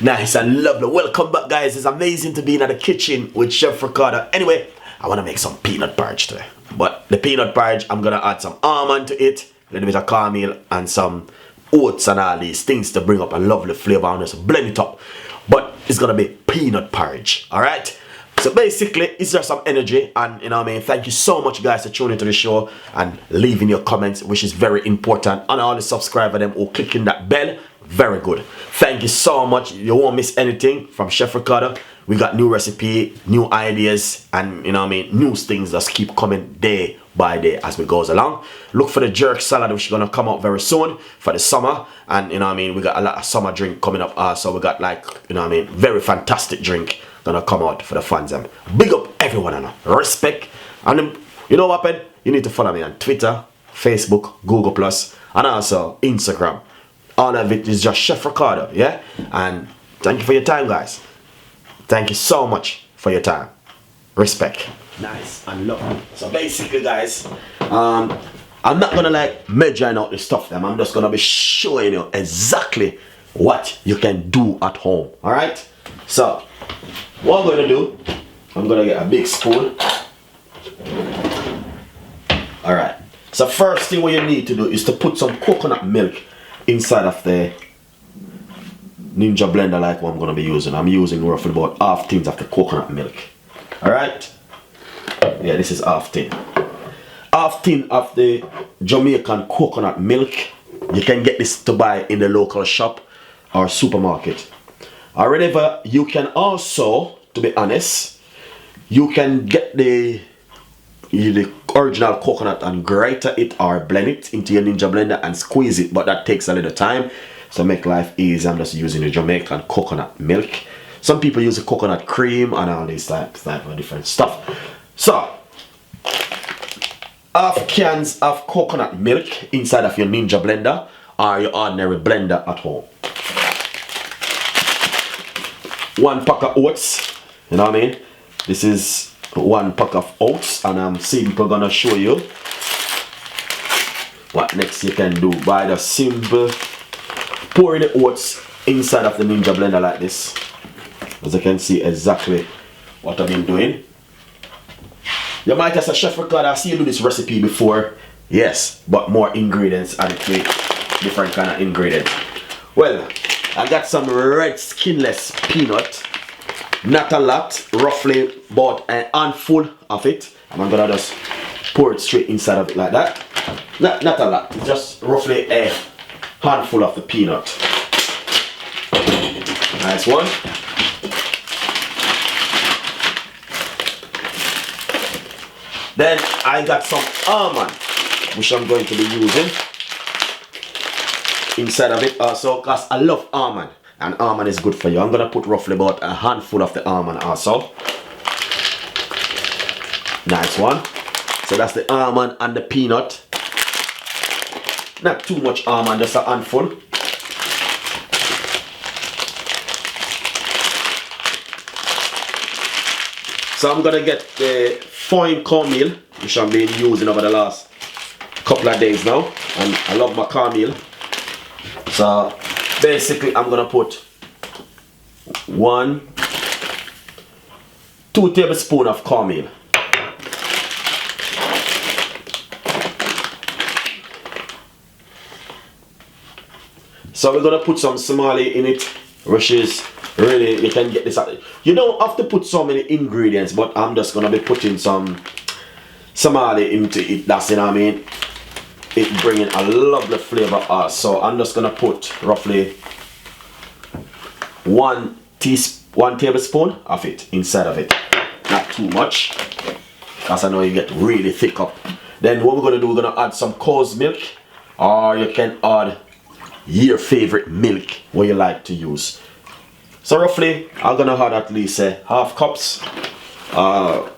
Nice and lovely. Welcome back, guys. It's amazing to be in the kitchen with Chef Ricardo. Anyway, I want to make some peanut porridge today. But the peanut porridge, I'm going to add some almond to it, a little bit of cornmeal, and some oats and all these things to bring up a lovely flavor and just blend it up. But it's going to be peanut porridge, all right? So basically, it's just some energy, and you know what I mean, thank you so much, guys, for tuning into the show and leaving your comments, which is very important. And all the subscribers them or clicking that bell, very good. Thank you so much. You won't miss anything from Chef Ricardo. We got new recipe, new ideas, and you know what I mean, new things that keep coming day by day as we goes along. Look for the jerk salad, which is gonna come out very soon for the summer. And you know what I mean, we got a lot of summer drink coming up. So we got, like, you know what I mean, very fantastic drink gonna come out for the fans. Big up everyone and respect. And you know what, Ben? You need to follow me on Twitter, Facebook, Google Plus, and also Instagram. All of it is just Chef Ricardo, yeah? And thank you for your time, guys. Thank you so much for your time. Respect. Nice and lovely. So basically, guys, I'm not gonna like measuring out the stuff them. I'm just gonna be showing you exactly what you can do at home. Alright? So what I'm gonna do, I'm gonna get a big spoon. Alright. So first thing what you need to do is to put some coconut milk inside of the Ninja blender, like what I'm gonna be using. I'm using roughly about half tins of the coconut milk. Alright? Yeah, this is half tin. Half tin of the Jamaican coconut milk. You can get this to buy in the local shop or supermarket. Or wherever. You can also, to be honest, you can get the original coconut and grate it or blend it into your Ninja blender and squeeze it, but that takes a little time. So make life easy, I'm just using the Jamaican coconut milk. Some people use the coconut cream and all these type of different stuff. So half cans of coconut milk inside of your Ninja blender or your ordinary blender at home. 1 pack of oats, you know what I mean? This is 1 pack of oats, and I'm simply gonna show you what next you can do by the simple pouring the oats inside of the Ninja blender like this. As you can see exactly what I've been doing. You might have said, Chef Ricardo, I see you do this recipe before. Yes, but more ingredients added to it. Different kind of ingredients. Well, I got some red skinless peanut. Not a lot, roughly about a handful of it. And I'm gonna just pour it straight inside of it like that. Not a lot, just roughly a handful of the peanut. Nice one. Then I got some almond, which I'm going to be using inside of it also, because I love almond and almond is good for you. I'm gonna put roughly about a handful of the almond also. Nice one. So that's the almond and the peanut. Not too much almond, just a handful. So I'm gonna get the fine cornmeal, which I've been using over the last couple of days now, and I love my cornmeal. So basically I'm gonna put 2 tablespoons of cornmeal. So we're gonna put some somali in it, which is really, you can get this out. You don't have to put so many ingredients, but I'm just gonna be putting some somali into it. That's, you know what I mean, it bringing a lovely flavor out. So I'm just gonna put roughly 1 tablespoon of it inside of it. Not too much, because I know you get really thick up. Then what we're gonna do, we're gonna add some cow's milk, or you can add your favorite milk what you like to use. So roughly I'm gonna add at least half cups, half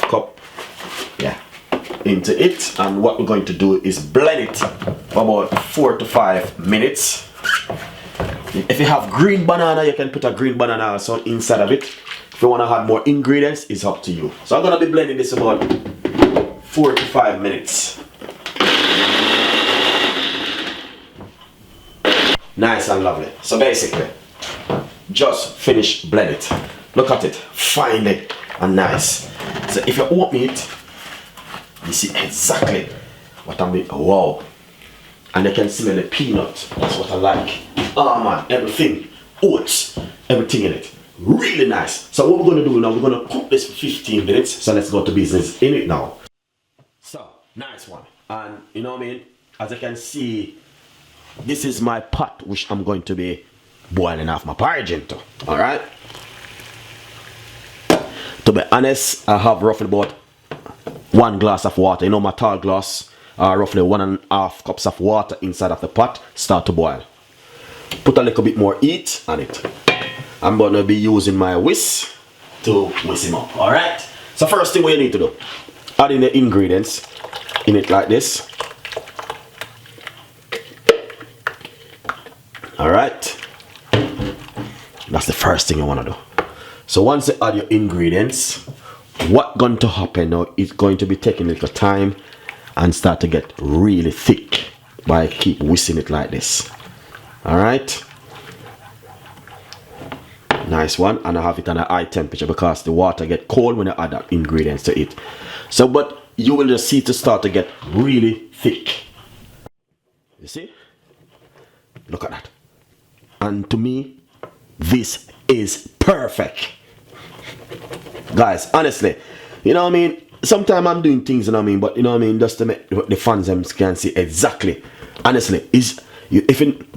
cup, into it. And what we're going to do is blend it for about 4 to 5 minutes. If you have green banana, you can put a green banana also inside of it. If you want to add more ingredients, it's up to you. So I'm gonna be blending this about 4 to 5 minutes. Nice and lovely. So basically just finish blend it. Look at it, finely and nice. So if you open it, you see exactly what I'm doing. Wow. And you can smell the peanut. That's what I like. Oh man, everything. Oats, everything in it. Really nice. So what we're going to do now, we're going to cook this for 15 minutes. So let's go to business in it now. So, nice one. And you know what I mean? As you can see, this is my pot which I'm going to be boiling off my porridge into. Alright? To be honest, I have roughly about 1 glass of water. You know, my tall glass, roughly 1.5 cups of water inside of the pot. Start to boil. Put a little bit more heat on it. I'm going to be using my whisk to whisk him up. Alright? So first thing what you need to do, add in the ingredients in it like this. Alright? That's the first thing you want to do. So once you add your ingredients, what's going to happen now is going to be taking a little time and start to get really thick by keep whisking it like this. Alright? Nice one. And I have it on a high temperature because the water get cold when you add the ingredients to it. So but you will just see it to start to get really thick. You see? Look at that. And to me, this is perfect. Guys, honestly, you know what I mean? Sometimes I'm doing things, you know what I mean? But you know what I mean? Just to make the fans them can see exactly. Honestly,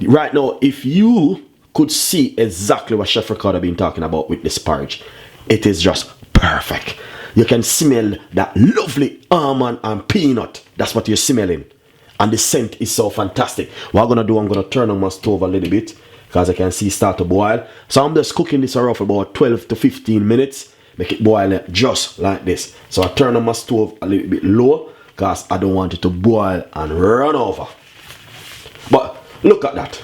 right now, if you could see exactly what Chef Ricardo been talking about with this porridge, it is just perfect. You can smell that lovely almond and peanut. That's what you're smelling. And the scent is so fantastic. What I'm going to do, I'm going to turn on my stove a little bit because I can see it start to boil. So I'm just cooking this around for about 12 to 15 minutes. Make it boil just like this. So I turn on my stove a little bit low because I don't want it to boil and run over. But look at that.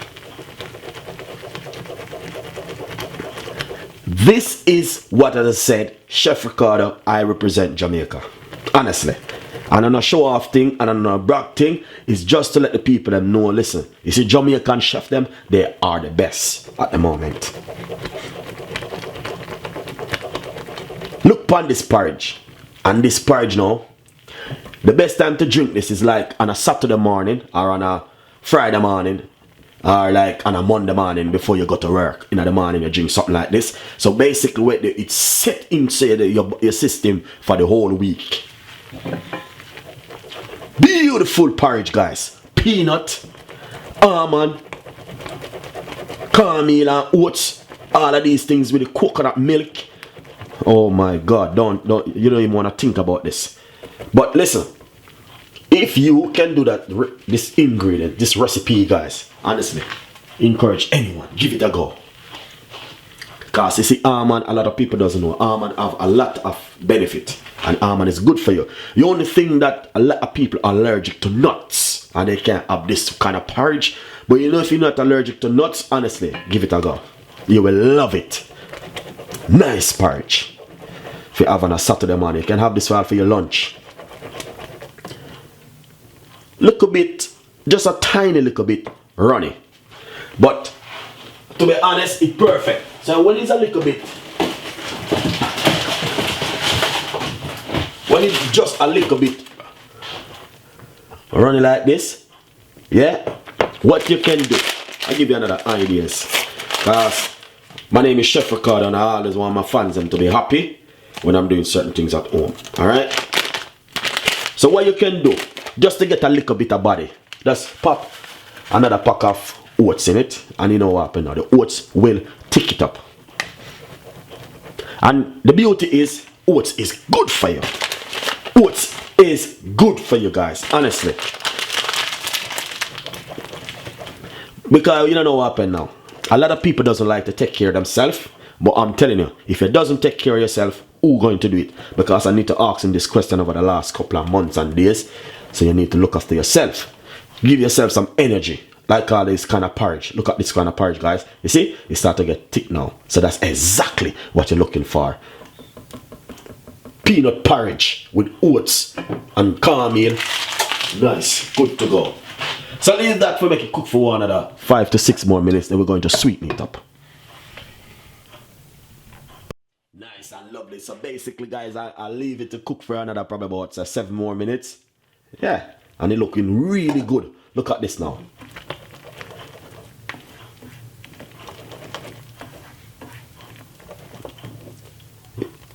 This is what, as I said, Chef Ricardo, I represent Jamaica. Honestly. And I'm not show off thing and I'm not brag thing. It's just to let the people them know, listen, you see Jamaican chef them, they are the best at the moment. Look upon this porridge. And this porridge now, the best time to drink this is like on a Saturday morning or on a Friday morning. Or like on a Monday morning before you go to work. In the morning you drink something like this. So basically it's set inside your system for the whole week. Beautiful porridge, guys. Peanut, almond, cornmeal and oats. All of these things with the coconut milk. Oh my God, you don't even want to think about this. But listen, if you can do that, this ingredient, this recipe, guys, honestly, encourage anyone, give it a go. Because you see, almond, a lot of people doesn't know, almond have a lot of benefit. And almond is good for you. The only thing that a lot of people are allergic to nuts. And they can't have this kind of porridge. But you know, if you're not allergic to nuts, honestly, give it a go. You will love it. Nice porridge. If you have on a Saturday morning, you can have this for your lunch. Look a bit, just a tiny little bit runny. But to be honest, it's perfect. So when it's a little bit, when it's just a little bit runny like this, yeah, what you can do, I'll give you another ideas. Because my name is Chef Ricardo and I always want my fans them to be happy when I'm doing certain things at home. Alright? So what you can do, just to get a little bit of body, just pop another pack of oats in it, and you know what happens now, the oats will tick it up. And the beauty is, oats is good for you. Oats is good for you guys, honestly. Because you don't know what happens now. A lot of people doesn't like to take care of themselves, but I'm telling you, if you doesn't take care of yourself, who going to do it? Because I need to ask him this question over the last couple of months and days. So you need to look after yourself. Give yourself some energy. Like all this kind of porridge. Look at this kind of porridge, guys. You see? It start to get thick now. So that's exactly what you're looking for. Peanut porridge with oats and cornmeal. Nice. Good to go. So leave that for make it cook for another 5 to 6 more minutes. Then we're going to sweeten it up. Nice and lovely. So basically, guys, I'll leave it to cook for another probably about 7 more minutes. Yeah, and it's looking really good. Look at this now.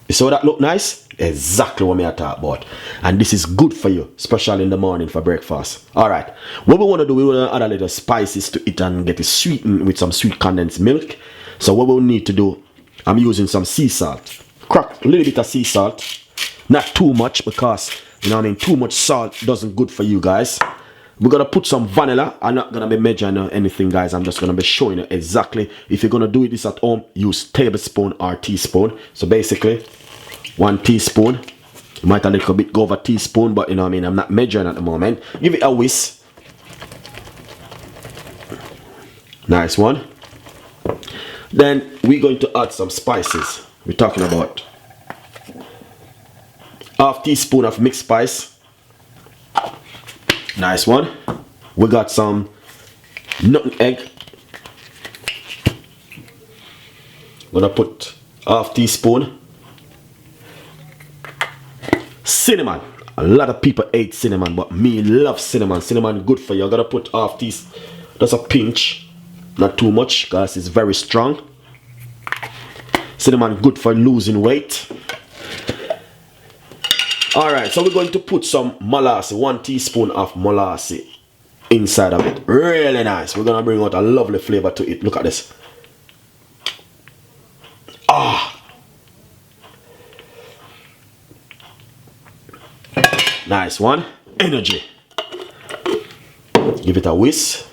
You saw that look nice? Exactly what I talk about. And this is good for you, especially in the morning for breakfast. Alright, what we want to do, we want to add a little spices to it and get it sweetened with some sweet condensed milk. So what we'll need to do, I'm using some sea salt. Crack a little bit of sea salt. Not too much because, you know what I mean, too much salt doesn't good for you guys. We're going to put some vanilla. I'm not going to be measuring anything, guys. I'm just going to be showing you exactly. If you're going to do this at home, use tablespoon or teaspoon. So basically, 1 teaspoon. You might a little bit go over teaspoon, but you know what I mean, I'm not measuring at the moment. Give it a whisk. Nice one. Then we're going to add some spices. We're talking about ½ teaspoon of mixed spice. Nice one. We got some nutmeg. Gonna put ½ teaspoon. Cinnamon. A lot of people hate cinnamon, but me love cinnamon. Cinnamon good for you. I'm gonna put ½ teaspoon. That's a pinch. Not too much because it's very strong. Cinnamon good for losing weight. Alright, so we're going to put some molasses, 1 teaspoon of molasses inside of it. Really nice. We're going to bring out a lovely flavor to it. Look at this. Ah. Nice one. Energy. Give it a whisk.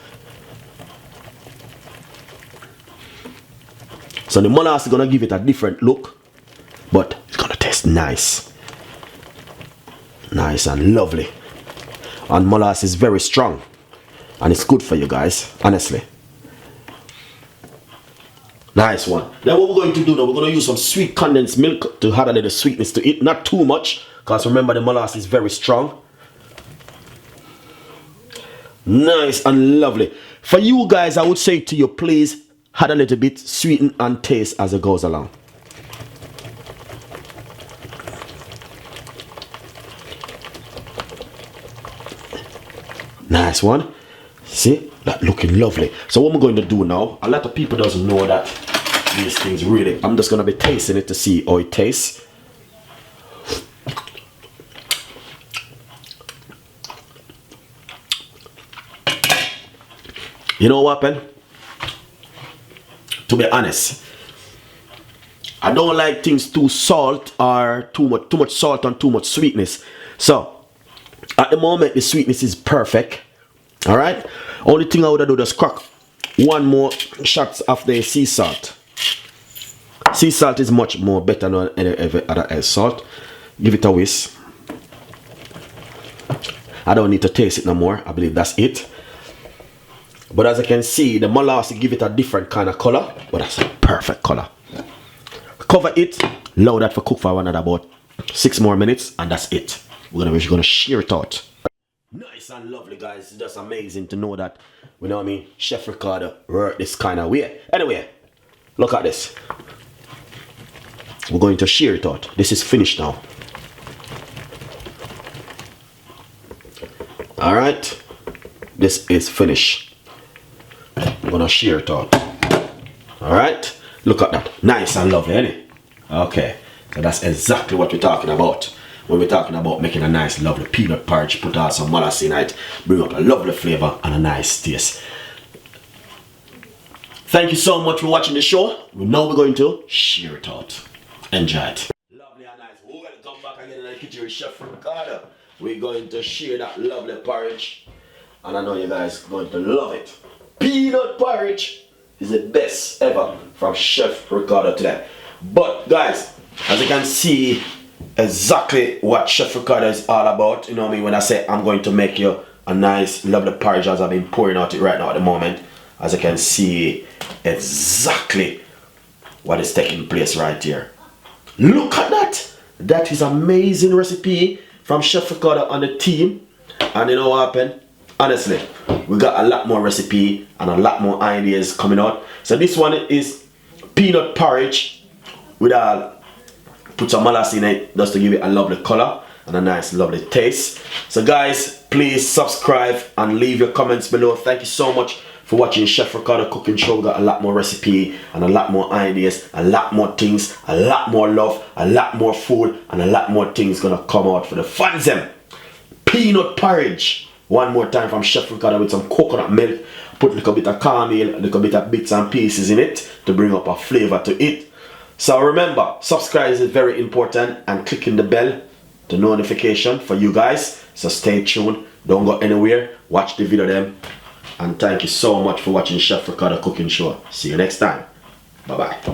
So the molasses is going to give it a different look, but it's going to taste nice. Nice and lovely. And molasses is very strong. And it's good for you guys, honestly. Nice one. Now what we're going to do now, we're going to use some sweet condensed milk to add a little sweetness to it. Not too much, because remember the molasses is very strong. Nice and lovely. For you guys, I would say to you, please add a little bit, sweeten and taste as it goes along. Nice one. See, that looking lovely. So what I'm going to do now, a lot of people doesn't know that these things really, I'm just going to be tasting it to see how it tastes. You know what happened? To be honest, I don't like things too salt or too much salt and too much sweetness. So at the moment the sweetness is perfect. All right, only thing I would do is crack 1 more shots of the sea salt. Sea salt is much more better than any other salt. Give it a whisk. I don't need to taste it no more. I believe that's it. But as I can see, the molasses give it a different kind of color, but that's a perfect color. Cover it, allow that for cook for another about 6 more minutes, and that's it. We're gonna shear it out. Nice and lovely, guys. It's just amazing to know that, you know what I mean, Chef Ricardo worked this kind of way. Anyway, look at this. We're going to shear it out. This is finished now. Alright, this is finished. I'm gonna shear it out. Alright, look at that. Nice and lovely, isn't it? Okay, so that's exactly what we're talking about when we're talking about making a nice lovely peanut porridge. Put out some molasses in it, bring out a lovely flavor and a nice taste. Thank you so much for watching the show. Now we're going to shear it out. Enjoy it. Lovely and nice. Welcome back again in the kitchen with Chef Ricardo. We're going to share that lovely porridge, and I know you guys are going to love it. Peanut porridge is the best ever from Chef Ricardo today. But guys, as you can see exactly what Chef Ricardo is all about. You know what I mean, when I say I'm going to make you a nice lovely porridge, as I've been pouring out it right now at the moment. As you can see exactly what is taking place right here. Look at that. That is amazing recipe from Chef Ricardo and the team. And you know what happened? Honestly, we got a lot more recipe and a lot more ideas coming out. So this one is peanut porridge with Put some molasses in it just to give it a lovely color and a nice lovely taste. So guys, please subscribe and leave your comments below. Thank you so much for watching Chef Ricardo Cooking Show. We got a lot more recipe and a lot more ideas, a lot more things, a lot more love, a lot more food, and a lot more things gonna come out for the fans them. Peanut porridge. One more time from Chef Ricardo with some coconut milk. Put a little bit of caramel, a little bit of bits and pieces in it to bring up a flavor to it. So remember, subscribe is very important and clicking the bell to notification for you guys. So stay tuned, don't go anywhere, watch the video them. And thank you so much for watching Chef Ricardo Cooking Show. See you next time. Bye bye.